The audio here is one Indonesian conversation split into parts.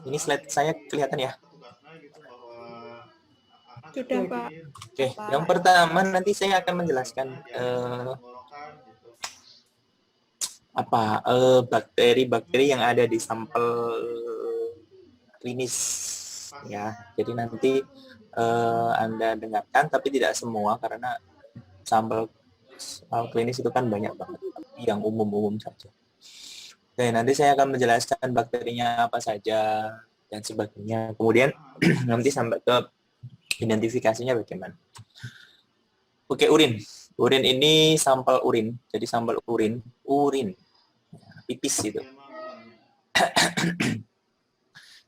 Ini slide saya kelihatan ya? Sudah, Pak. Oke, yang pertama nanti saya akan menjelaskan bakteri-bakteri yang ada di sampel klinis ya. Jadi nanti Anda dengarkan, tapi tidak semua karena sampel klinis itu kan banyak banget, tapi yang umum-umum saja. Oke, nanti saya akan menjelaskan bakterinya apa saja dan sebagainya. Kemudian nanti sampai ke identifikasinya bagaimana. Oke, urin. Urin ini sampel urin. Jadi sampel urin, pipis itu.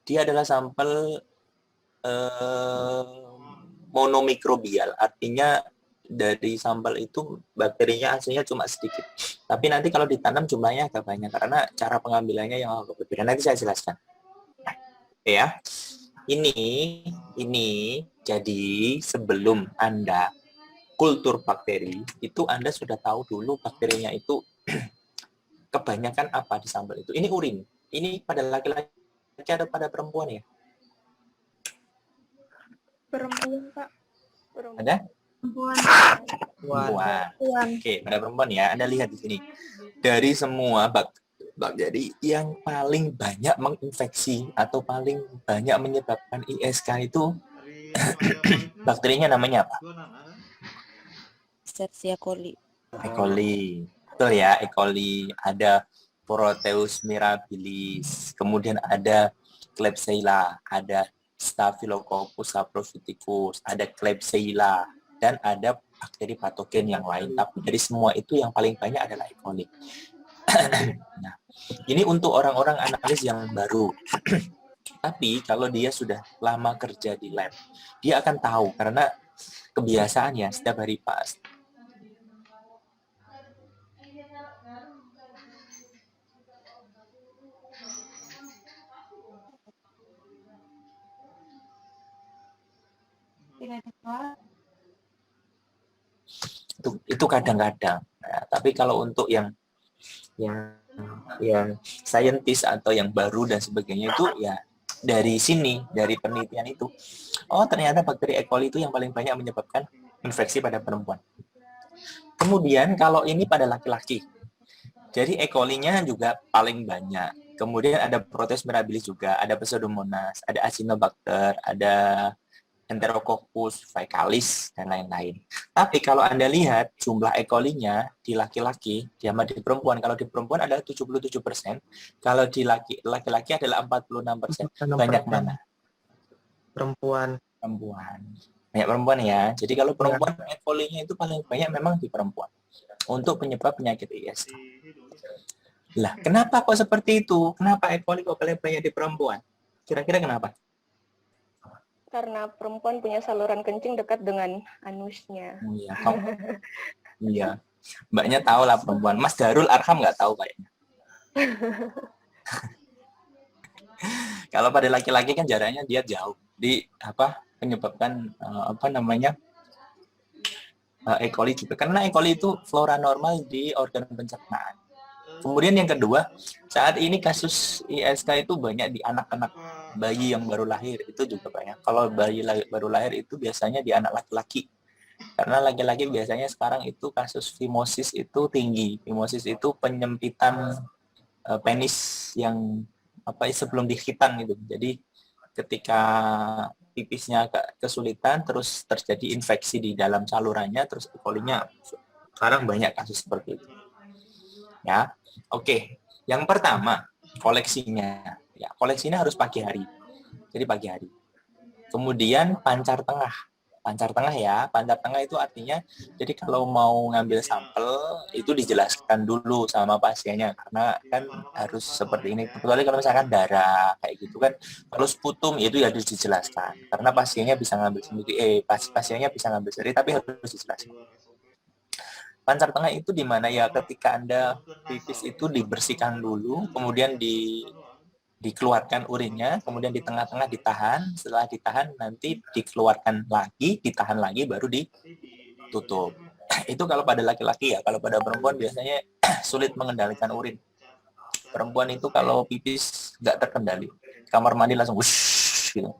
Dia adalah sampel monomikrobial, artinya dari sampel itu bakterinya aslinya cuma sedikit. Tapi nanti kalau ditanam jumlahnya agak banyak karena cara pengambilannya yang agak berbeda. Nanti saya jelaskan. Ya. Ini jadi sebelum Anda kultur bakteri, itu Anda sudah tahu dulu bakterinya itu kebanyakan apa di sampel itu. Ini urin. Ini pada laki-laki atau pada perempuan ya? Perempuan, Pak. Perempuan. Ada? Perempuan. Oke, pada perempuan ya. Anda lihat di sini. Dari semua bakteri yang paling banyak menginfeksi atau paling banyak menyebabkan ISK itu bakterinya namanya apa? Escherichia coli. E. coli. Betul ya, E. coli. Ada Proteus mirabilis. Kemudian ada Klebsiella, ada Staphylococcus saprophyticus, ada Klebsiella, dan ada bakteri patogen yang lain. Tapi dari semua itu yang paling banyak adalah E. coli. Nah, ini untuk orang-orang analis yang baru. Tapi kalau dia sudah lama kerja di lab, dia akan tahu karena kebiasaannya setiap hari pas. Itu kadang-kadang. Nah, tapi kalau untuk yang saintis atau yang baru dan sebagainya itu ya dari sini, dari penelitian itu, oh ternyata bakteri E. coli itu yang paling banyak menyebabkan infeksi pada perempuan. Kemudian kalau ini pada laki-laki, jadi E. coli-nya juga paling banyak. Kemudian ada Proteus mirabilis juga, ada Pseudomonas, ada Acinetobacter, ada Enterococcus faecalis, dan lain-lain. Tapi kalau Anda lihat jumlah E. coli-nya di laki-laki sama di perempuan, kalau di perempuan adalah 77%, kalau di laki-laki adalah 46%. Banyak mana? Perempuan. Banyak perempuan ya. Jadi kalau perempuan E. coli-nya itu paling banyak memang di perempuan untuk penyebab penyakit ISK. Lah, kenapa kok seperti itu? Kenapa E. coli kok paling banyak di perempuan? Kira-kira kenapa? Karena perempuan punya saluran kencing dekat dengan anusnya. Iya, iya. Mbaknya tahu lah perempuan. Mas Darul Arham nggak tahu kayaknya. Kalau pada laki-laki kan jaraknya dia jauh. Di menyebabkan E. coli juga. Karena E. coli itu flora normal di organ pencernaan. Kemudian yang kedua, saat ini kasus ISK itu banyak di anak-anak bayi yang baru lahir, itu juga banyak. Kalau bayi baru lahir itu biasanya di anak laki-laki. Karena laki-laki biasanya sekarang itu kasus fimosis itu tinggi. Fimosis itu penyempitan penis yang sebelum dikhitan gitu. Jadi ketika pipisnya agak kesulitan, terus terjadi infeksi di dalam salurannya, terus E. coli-nya sekarang banyak kasus seperti itu. Ya, oke. Yang pertama, koleksinya. Ya, koleksinya harus pagi hari. Jadi pagi hari. Kemudian pancar tengah. Pancar tengah ya. Pancar tengah itu artinya, jadi kalau mau ngambil sampel, itu dijelaskan dulu sama pasiennya. Karena kan harus seperti ini. Kecuali kalau misalkan darah, kayak gitu kan. Kalau sputum, itu ya harus dijelaskan. Karena pasiennya bisa ngambil sendiri. Pasiennya bisa ngambil sendiri, tapi harus dijelaskan. Pancar tengah itu di mana ya ketika Anda pipis itu dibersihkan dulu, kemudian dikeluarkan urinnya, kemudian di tengah-tengah ditahan, setelah ditahan nanti dikeluarkan lagi, ditahan lagi, baru ditutup. Itu kalau pada laki-laki ya, kalau pada perempuan biasanya sulit mengendalikan urin. Perempuan itu kalau pipis nggak terkendali, kamar mandi langsung wush, gitu.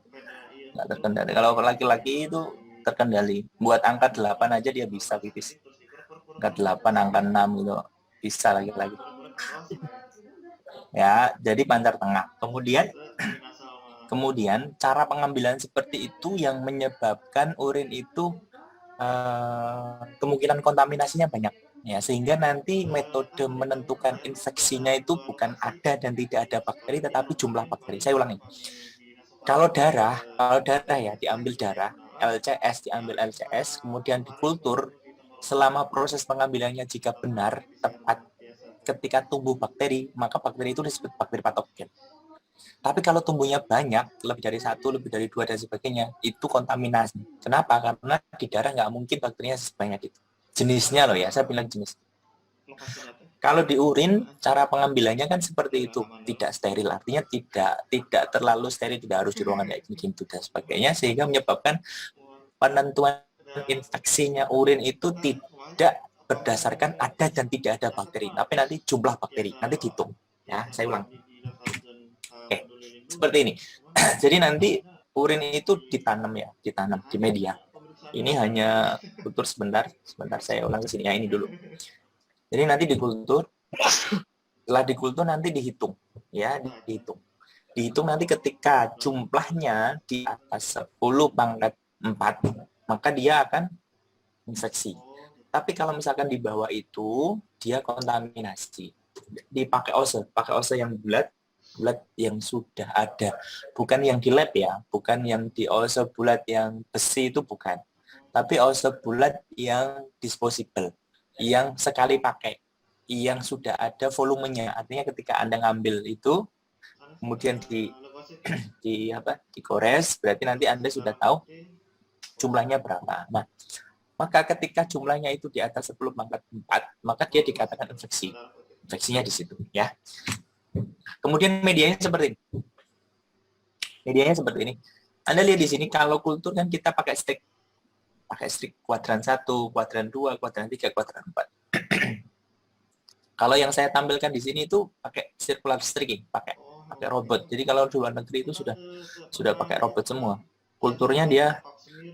Nggak terkendali. Kalau laki-laki itu terkendali. Buat angka 8 aja dia bisa pipis. Angka 8, angka 6 gitu. Bisa lagi-lagi. Ya, jadi pancar tengah. Kemudian cara pengambilan seperti itu yang menyebabkan urin itu kemungkinan kontaminasinya banyak. Ya, sehingga nanti metode menentukan infeksinya itu bukan ada dan tidak ada bakteri, tetapi jumlah bakteri. Saya ulangi. Kalau darah ya diambil darah, LCS diambil LCS, kemudian dikultur, selama proses pengambilannya jika benar, tepat, ketika tumbuh bakteri, maka bakteri itu disebut bakteri patogen. Tapi kalau tumbuhnya banyak, lebih dari 1, lebih dari 2, dan sebagainya, itu kontaminasi. Kenapa? Karena di darah nggak mungkin bakterinya sebanyak itu. Jenisnya loh ya, saya bilang jenis. Kalau di urin, cara pengambilannya kan seperti itu, tidak steril, artinya tidak terlalu steril, tidak harus di ruangan kayak gini dan sebagainya, sehingga menyebabkan penentuan infeksinya urin itu tidak berdasarkan ada dan tidak ada bakteri, tapi nanti jumlah bakteri, nanti dihitung. Ya, saya ulang. Oke, seperti ini. Jadi nanti urin itu ditanam di media. Ini hanya kultur sebentar saya ulang ke sini. Ya, ini dulu. Jadi nanti dikultur, setelah dikultur nanti dihitung, ya, dihitung nanti ketika jumlahnya di atas 10⁴, maka dia akan infeksi. Tapi kalau misalkan di bawah itu, dia kontaminasi. Dipakai ose yang bulat yang sudah ada, bukan yang di lab ya, bukan yang di ose bulat yang besi itu bukan, tapi ose bulat yang disposable, yang sekali pakai, yang sudah ada volumenya. Artinya ketika Anda ngambil itu, kemudian digores, berarti nanti Anda sudah tahu jumlahnya berapa. Nah, maka ketika jumlahnya itu di atas 10⁴, maka dia dikatakan infeksi. Infeksinya di situ, ya. Kemudian medianya seperti ini. Medianya seperti ini. Anda lihat di sini, kalau kultur kan kita pakai stick kuadran 1, kuadran 2, kuadran 3, kuadran 4. Kalau yang saya tampilkan di sini itu pakai circular streaking, pakai robot. Jadi kalau di luar negeri itu sudah pakai robot semua. Kulturnya dia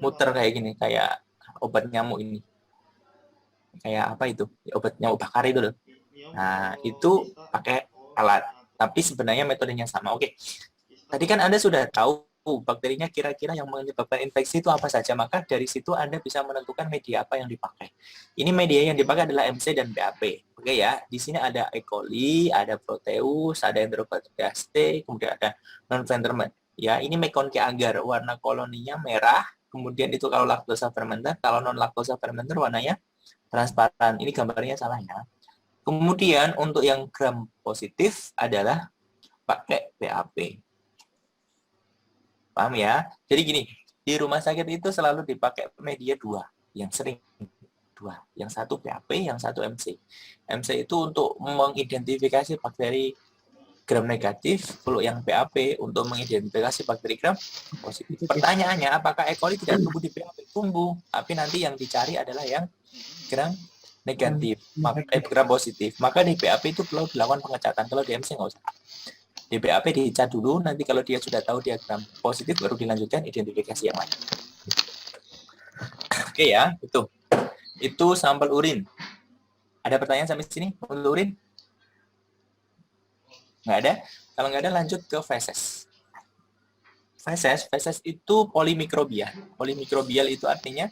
muter kayak gini, kayak obat nyamuk ini. Kayak apa itu? Obat nyamuk bakar itu loh. Nah, itu pakai alat. Tapi sebenarnya metodenya sama. Oke. Tadi kan Anda sudah tahu bakterinya kira-kira yang menyebabkan infeksi itu apa saja, maka dari situ Anda bisa menentukan media apa yang dipakai. Ini media yang dipakai adalah MC dan BAP. Oke ya, di sini ada E. coli, ada Proteus, ada Enterobacteriaceae, kemudian ada non-ferment. Ya, ini Meconium agar, warna koloninya merah, kemudian itu kalau laktosa fermenter, kalau non laktosa fermenter warnanya transparan. Ini gambarnya salah ya. Kemudian untuk yang gram positif adalah pakai BAP. Paham ya? Jadi gini, di rumah sakit itu selalu dipakai media 2, yang sering 2. Yang satu BAP, yang satu MC. MC itu untuk mengidentifikasi bakteri gram negatif, kalau yang BAP untuk mengidentifikasi bakteri gram positif. Pertanyaannya, apakah E. coli tidak tumbuh di BAP? Tumbuh, tapi nanti yang dicari adalah yang gram negatif, gram positif. Maka di BAP itu perlu dilakukan pengecatan, kalau di MC nggak usah. Di BAP dicat dulu, nanti kalau dia sudah tahu dia gram positif, baru dilanjutkan identifikasi yang lain. Oke ya, itu sampel urin. Ada pertanyaan sampai sini untuk urin? Nggak ada? Kalau nggak ada, lanjut ke feses. Feses itu polimikrobial. Polimikrobial itu artinya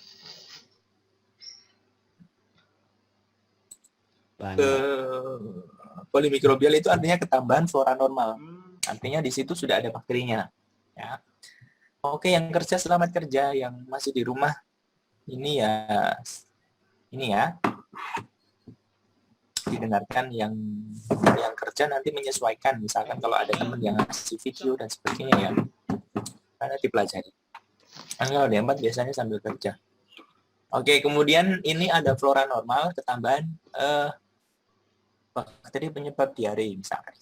polimikrobial itu artinya ketambahan flora normal. Artinya di situ sudah ada bakterinya. Ya. Oke, yang kerja selamat kerja, yang masih di rumah ini ya didengarkan, yang kerja nanti menyesuaikan. Misalkan kalau ada teman yang ngasih video dan sebagainya ya, karena dipelajari. Kalau di 4 biasanya sambil kerja. Oke, kemudian ini ada flora normal, ketambahan bakteri penyebab diare misalkan.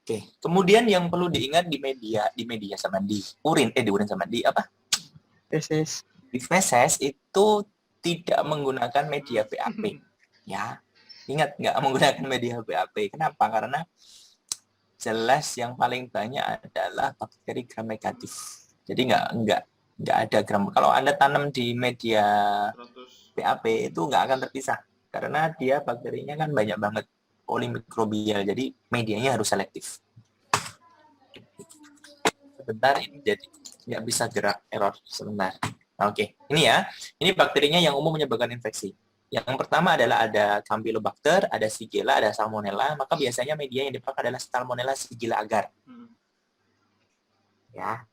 Oke, kemudian yang perlu diingat di media sama di urin sama di apa? Feses. Di feses itu tidak menggunakan media BAP. Ya, ingat nggak menggunakan media BAP. Kenapa? Karena jelas yang paling banyak adalah bakteri gram negatif. Jadi nggak ada gram. Kalau Anda tanam di media BAP itu nggak akan terpisah karena dia bakterinya kan banyak banget, polimikrobial. Jadi medianya harus selektif. Sebentar, ini jadi nggak bisa gerak, error sebentar. Oke, ini ya. Ini bakterinya yang umum menyebabkan infeksi. Yang pertama adalah ada Campylobacter, ada Shigella, ada Salmonella. Maka biasanya media yang dipakai adalah Salmonella Shigella agar. Ya,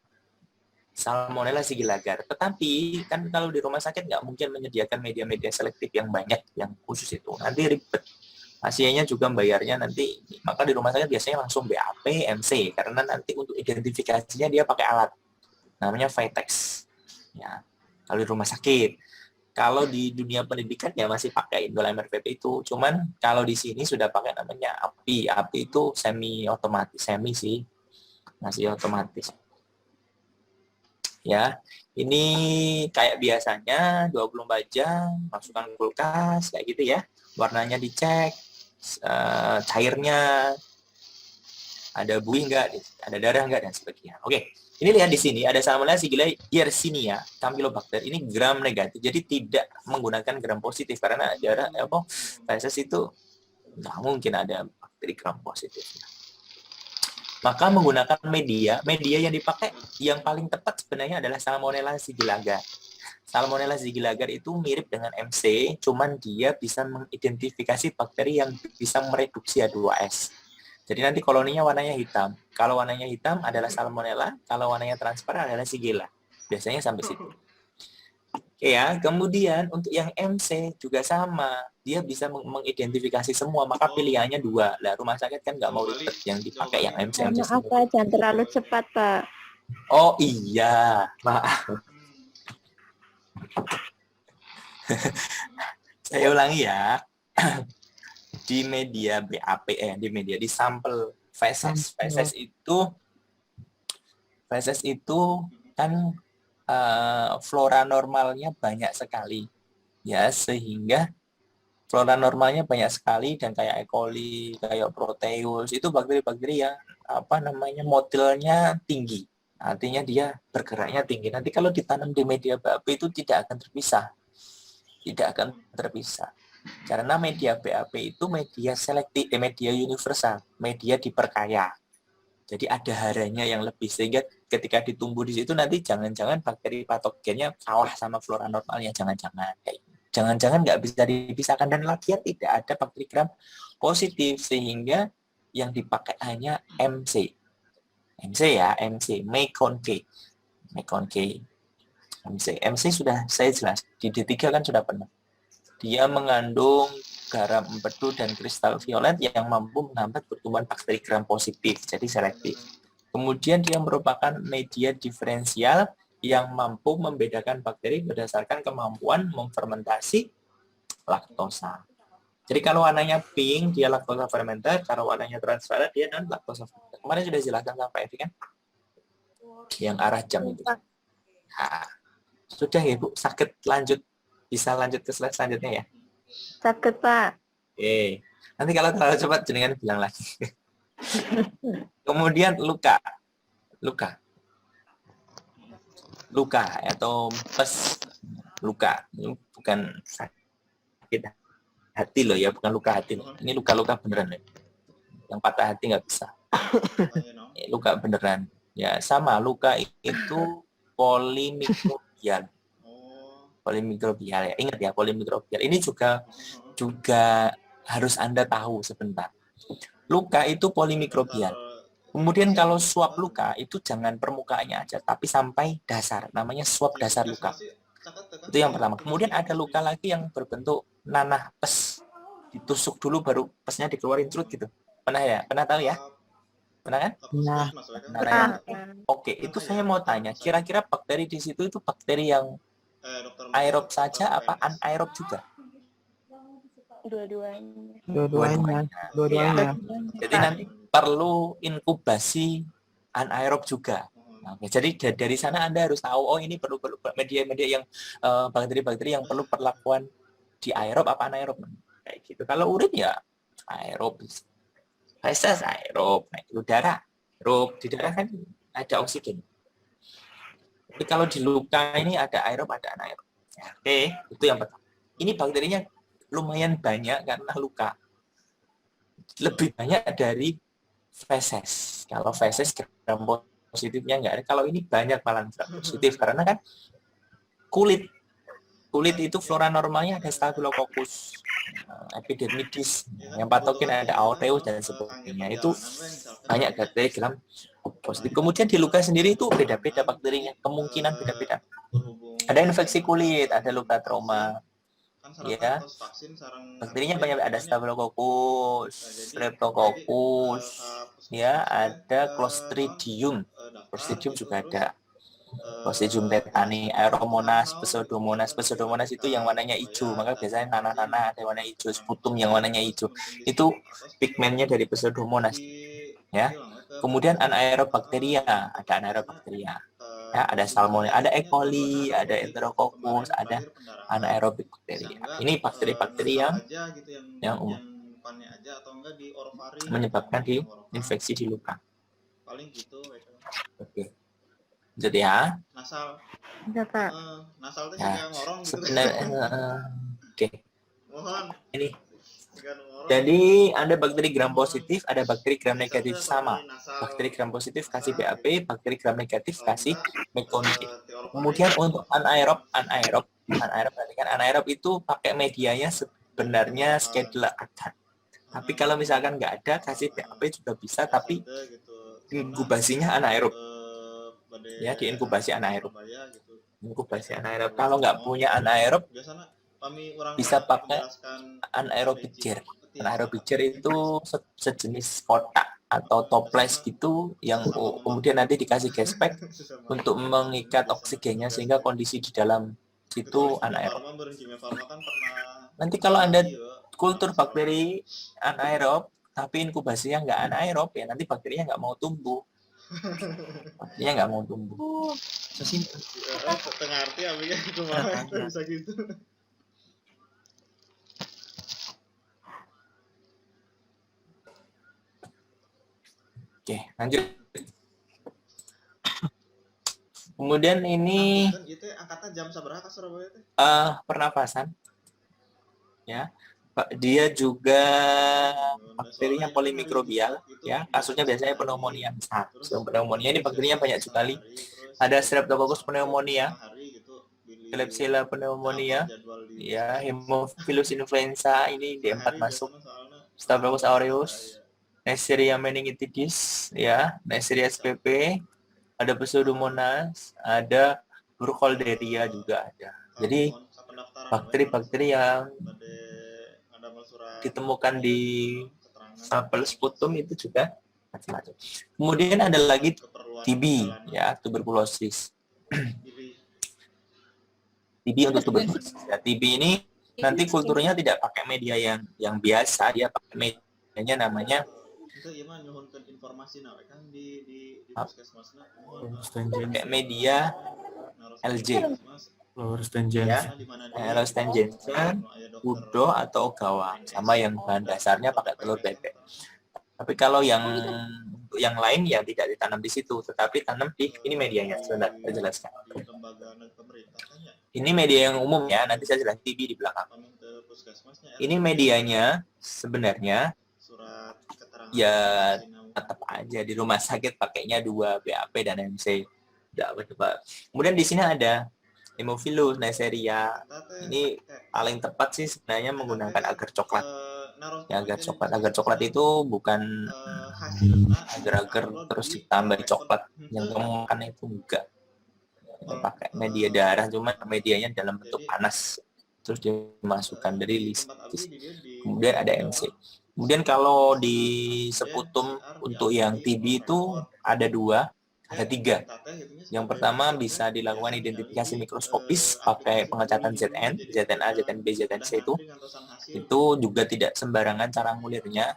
Salmonella Shigella agar. Tetapi kan kalau di rumah sakit nggak mungkin menyediakan media-media selektif yang banyak, yang khusus itu. Nanti ribet. Pasiennya juga bayarnya nanti. Maka di rumah sakit biasanya langsung BAP, MC. Karena nanti untuk identifikasinya dia pakai alat. Namanya Vitex. Ya, kalau di rumah sakit. Kalau di dunia pendidikan ya masih pakai Indolamer VP itu. Cuman kalau di sini sudah pakai namanya API. API itu semi otomatis, semi sih. Masih otomatis. Ya, ini kayak biasanya 24 jam, masukkan kulkas kayak gitu ya. Warnanya dicek, cairnya ada buih enggak, ada darah enggak dan sebagainya. Oke. Ini lihat di sini ada Salmonella Shigella Yersinia, Campylobacter. Ini gram negatif, jadi tidak menggunakan gram positif karena darah feses itu nggak mungkin ada bakteri gram positif. Maka menggunakan media yang dipakai yang paling tepat sebenarnya adalah Salmonella Shigella agar. Salmonella Shigella agar itu mirip dengan MC, cuman dia bisa mengidentifikasi bakteri yang bisa mereduksi H2S. Jadi nanti koloninya warnanya hitam. Kalau warnanya hitam adalah Salmonella, kalau warnanya transparan adalah Shigella. Biasanya sampai situ. Oke ya, kemudian untuk yang MC juga sama. Dia bisa mengidentifikasi semua, maka pilihannya 2. Lah rumah sakit kan nggak mau ribet yang dipakai yang MC. Maaf Pak, jangan terlalu cepat Pak. Oh iya, maaf. Saya ulangi ya. Di media BAP, di sampel feses. Feses itu kan flora normalnya banyak sekali. Ya, sehingga flora normalnya banyak sekali dan kayak E. coli, kayak Proteus, itu bakteri-bakteri yang motilnya tinggi. Artinya dia bergeraknya tinggi. Nanti kalau ditanam di media BAP itu tidak akan terpisah. Karena media BAP itu media selektif, media universal, media diperkaya. Jadi ada haranya yang lebih, sehingga ketika ditumbuh di situ nanti jangan-jangan bakteri patogennya kalah sama flora normalnya, jangan-jangan nggak bisa dipisahkan, dan lagian tidak ada bakteri gram positif, sehingga yang dipakai hanya MC ya, MC, Mecon-K. MC sudah saya jelas, di D3 kan sudah pernah. Dia mengandung garam empedu dan kristal violet yang mampu menghambat pertumbuhan bakteri gram positif, jadi selektif. Kemudian dia merupakan media diferensial yang mampu membedakan bakteri berdasarkan kemampuan memfermentasi laktosa. Jadi kalau warnanya pink, dia laktosa fermented. Kalau warnanya transparan, dia non laktosa fermented. Kemarin sudah jelaskan sampai Evi kan? Yang arah jam itu. Nah, sudah ya Bu, sakit lanjut. Bisa lanjut ke slide selanjutnya ya? Sakit Pak. Oke. Nanti kalau terlalu cepat jenengan bilang lagi. Kemudian luka atau luka. Ini bukan sakit hati loh ya, bukan luka hati loh. Ini luka-luka beneran loh. Yang patah hati nggak bisa. Luka beneran. Ya sama, luka itu polimikrobial ya. Ingat ya, polimikrobial. Ini juga harus Anda tahu sebentar. Luka itu polimikrobial. Kemudian kalau swab luka itu jangan permukaannya aja, tapi sampai dasar. Namanya swab dasar luka. Itu yang pertama. Kemudian ada luka lagi yang berbentuk nanah pes. Ditusuk dulu baru pesnya dikeluarin cerut gitu. Pernah ya? Pernah tahu ya? Pernah kan? Nah, Ya? Oke, itu saya mau tanya. Kira-kira bakteri di situ itu bakteri yang aerob saja apa anaerob juga? Dua-duanya. Dua-duanya. Jadi nanti perlu inkubasi anaerob juga. Oke, jadi dari sana Anda harus tahu, oh ini perlu media-media yang bakteri-bakteri yang perlu perlakuan di aerob apa anaerob. Kayak gitu. Kalau urin ya aerob. Feses aerob, naik udara aerob, di darah kan ada oksigen. Tapi kalau di luka ini ada aerob, ada anaerob. Oke, itu yang pertama. Ini bakterinya lumayan banyak karena luka. Lebih banyak dari feses. Kalau feses gram positifnya enggak ada. Kalau ini banyak malah gram positif karena kan kulit itu flora normalnya ada Staphylococcus epidermidis, yang patogen ada aureus dan sebagainya. Itu banyak bakteri gram positif. Kemudian di luka sendiri itu beda-beda bakterinya, kemungkinan beda-beda. Ada infeksi kulit, ada luka trauma, ya. Bakterinya banyak, ada Staphylococcus, Streptococcus, ya, ada Clostridium. Clostridium juga ada. Clostridium tetani, Aeromonas, Pseudomonas. Pseudomonas itu yang warnanya hijau, maka biasanya nanah-nanah ada warna hijau, sputum yang warnanya hijau. Itu pigmennya dari Pseudomonas, ya. Kemudian anaerob bakteria, ada anaerob bakteria. Ya, ada Salmonella, ada E. coli, ada Enterococcus, ada anaerobik bakteria. Ini bakteri-bakteri yang umum menyebabkan infeksi di luka. Oke. Jadi ya. Ya, Pak. Ya, sebenarnya oke. Ini. Jadi ada bakteri gram positif, ada bakteri gram negatif sama. Bakteri gram positif kasih BAP, bakteri gram negatif kasih meconitin. Kemudian untuk anaerob berarti kan anaerob itu pakai medianya sebenarnya skedula adat. Tapi kalau misalkan nggak ada, kasih BAP juga bisa, tapi inkubasinya anaerob. Ya, diinkubasi anaerob. Inkubasi anaerob. Kalau nggak punya anaerob, bisa pakai anaerobic chair. Anaerobic chair itu sejenis kotak atau toples gitu yang kemudian nanti dikasih gaspack untuk mengikat oksigennya sehingga kondisi di dalam situ anaerob. Nanti kalau Anda kultur bakteri anaerob tapi inkubasinya nggak anaerob, ya nanti bakterinya nggak mau tumbuh. Bakterinya nggak mau tumbuh. Sesimpel. Setengah arti abinya kemana bisa gitu. Oke, lanjut. Kemudian ini itu angkatan jam seberapa ke Surabaya teh? Pernafasan. Ya. Dia juga bakterinya polimikrobial, ya. Kasusnya biasanya pneumonia. Pneumonia ini bakterinya banyak sekali. Ada Streptococcus pneumonia, Klebsiella pneumonia, ya, Haemophilus influenza ini D4 masuk. Staphylococcus aureus, Neisseria meningitidis, ya, Neisseria spp, ada Pseudomonas, ada Burkholderia juga ada. Jadi bakteri-bakteri yang ditemukan di sampel sputum itu juga macam-macam. Kemudian ada lagi TB, ya, tuberkulosis. TB untuk tuberkulosis. Ya, TB ini nanti kulturnya tidak pakai media yang biasa, dia pakai medianya namanya pakai media LJ, Fluorescent Jensen, Udo atau Ogawa, sama yang bahan dasarnya pakai telur bebek. Tapi kalau yang lain ya tidak ditanam di situ, tetapi tanam di ini medianya. Sebentar, saya jelaskan. Ini media yang umum ya, nanti saya jelaskan TB di belakang. Ini medianya sebenarnya ya tetap aja di rumah sakit pakainya 2 BAP dan MC. Kemudian di sini ada Haemophilus Neisseria. Ini paling tepat sih sebenarnya menggunakan agar coklat. Ya, agar coklat itu bukan agar terus ditambah coklat yang kamu makan itu enggak. Pakai media darah, cuma medianya dalam bentuk panas terus dimasukkan dari lisis. Kemudian ada MC. Kemudian kalau di seputum untuk yang TB itu ada 3. Yang pertama bisa dilakukan identifikasi mikroskopis pakai pengecatan ZN, ZNA, ZNB, ZNC itu juga tidak sembarangan cara ngulirnya,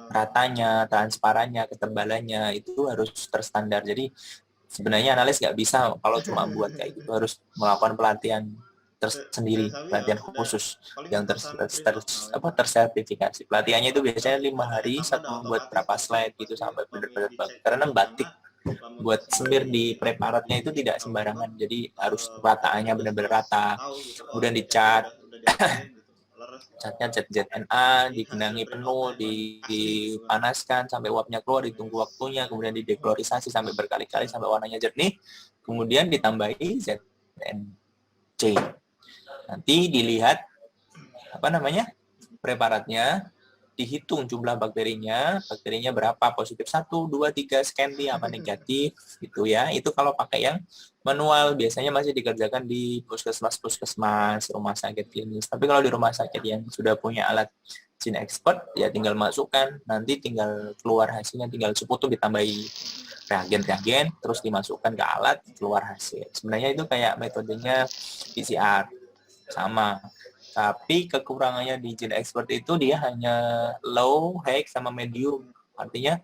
ratanya, transparannya, ketebalannya itu harus terstandar. Jadi sebenarnya analis nggak bisa kalau cuma buat kayak gitu, harus melakukan pelatihan tersendiri, pelatihan khusus yang tersertifikasi. Pelatihannya itu biasanya 5 hari, satu buat berapa slide gitu sampai benar-benar bagus. Karena batik buat semir di preparatnya itu tidak sembarangan, jadi harus rataannya benar-benar rata, kemudian dicat, catnya cat ZNA, digenangi penuh, dipanaskan sampai uapnya keluar, ditunggu waktunya, kemudian didekolorisasi sampai berkali-kali sampai warnanya jernih, kemudian ditambahi ZNC. Nanti dilihat preparatnya, dihitung jumlah bakterinya berapa, positif 1, 2, 3, sekian, apa negatif gitu ya. Itu kalau pakai yang manual, biasanya masih dikerjakan di puskesmas, rumah sakit klinis. Tapi kalau di rumah sakit yang sudah punya alat Gene Expert, ya tinggal masukkan, nanti tinggal keluar hasilnya, tinggal seputu ditambahi reagen, terus dimasukkan ke alat, keluar hasil. Sebenarnya itu kayak metodenya PCR, sama. Tapi kekurangannya di Gene Expert itu dia hanya low, high, sama medium. Artinya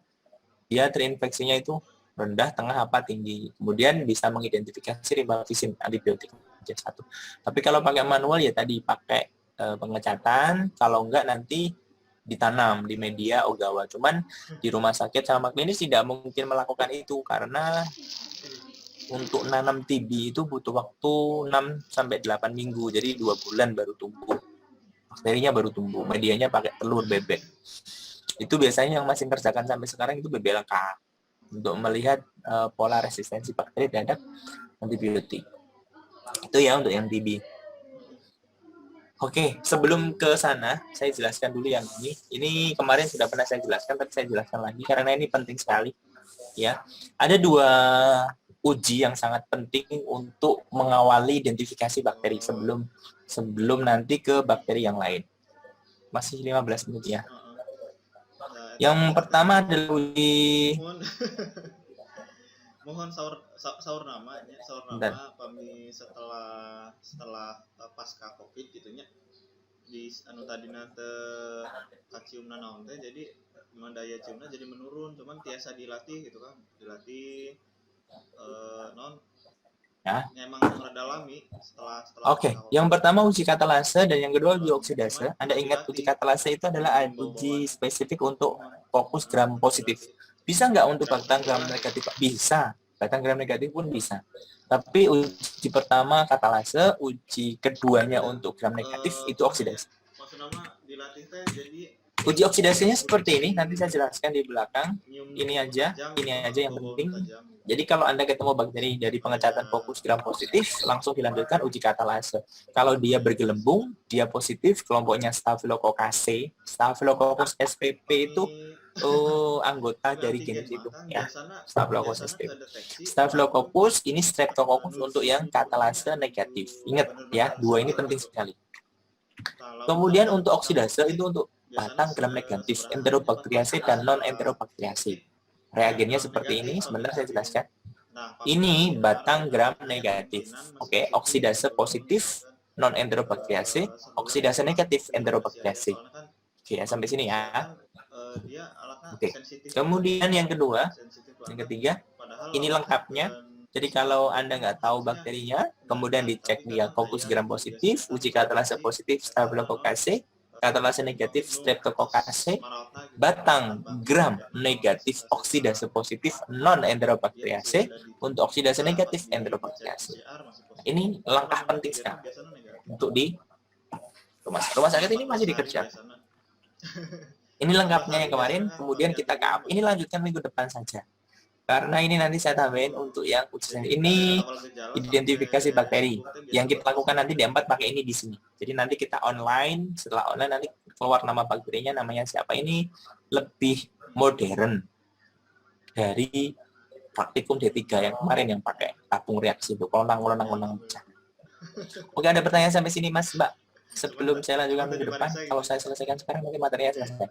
dia terinfeksinya itu rendah, tengah, apa tinggi. Kemudian bisa mengidentifikasi rifampicin, antibiotik satu. Tapi kalau pakai manual ya tadi pakai pengecatan, kalau enggak nanti ditanam di media Ogawa. Cuman di rumah sakit sama klinis tidak mungkin melakukan itu karena untuk nanam TB itu butuh waktu 6-8 minggu, jadi 2 bulan baru tumbuh. Bakterinya baru tumbuh, medianya pakai telur bebek. Itu biasanya yang masih kerjakan sampai sekarang itu BBLK untuk melihat pola resistensi bakteri terhadap antibiotik. Itu ya untuk yang TB. Oke, sebelum ke sana, saya jelaskan dulu yang ini. Ini kemarin sudah pernah saya jelaskan, tapi saya jelaskan lagi karena ini penting sekali. Ya, ada 2 uji yang sangat penting untuk mengawali identifikasi bakteri sebelum nanti ke bakteri yang lain. Masih 15 menit ya. Yang pertama adalah uji mohon sahur nama kami setelah pasca Covid gitunya di anu tadi nate kaciumna naon teh, jadi daya ciumna jadi menurun, cuman tiasa dilatih gitu kan, dilatih non ya. Memang mendalami setelah Oke, yang pertama uji katalase dan yang kedua uji oksidase. Anda ingat uji katalase itu adalah uji spesifik untuk fokus gram positif. Bisa nggak untuk batang gram negatif? Bisa, batang gram negatif pun bisa. Tapi uji pertama katalase, uji keduanya untuk gram negatif itu oksidase. Maksudnya dilatih teh jadi uji oksidasinya seperti ini, nanti saya jelaskan di belakang. Ini aja yang penting. Jadi kalau Anda ketemu bakteri dari pengecatan fokus gram positif, langsung dilanjutkan uji katalase. Kalau dia bergelembung, dia positif, kelompoknya Staphylococcus spp itu anggota dari genotipe ya. Staphylococcus spp. Staphylococcus ini Streptococcus untuk yang katalase negatif. Ingat ya, 2 ini penting sekali. Kemudian untuk oksidase itu untuk batang gram negatif, Enterobacteriaceae dan non-Enterobacteriaceae. Reagennya seperti ini, sebentar saya jelaskan. Ini batang gram negatif. Oke, oksidase positif non-Enterobacteriaceae, oksidase negatif Enterobacteriaceae. Oke, sampai sini ya. Oke. Kemudian yang ketiga, ini lengkapnya. Jadi kalau Anda nggak tahu bakterinya, kemudian dicek dia fokus gram positif, uji katalase positif Staphylococcus, katalase negatif Streptococcus, batang gram negatif oksidase positif non-Enterobacteriaceae, untuk oksidase negatif Enterobacteriaceae. Ini langkah penting sekali untuk di rumah sakit ini masih dikerjakan. Ini lengkapnya yang kemarin, kemudian kita ini lanjutkan minggu depan saja. Karena ini nanti saya tambahin untuk yang ujian ini identifikasi bakteri. Yang kita lakukan nanti di 4 pakai ini di sini. Jadi nanti kita online, setelah online nanti keluar nama bakterinya, namanya siapa, ini lebih modern dari praktikum D3 yang kemarin yang pakai tabung reaksi itu, kolonang pecah. Oke, ada pertanyaan sampai sini Mas, Mbak? Sebelum saya lanjutkan minggu depan, kalau saya selesaikan sekarang nanti materinya selesai.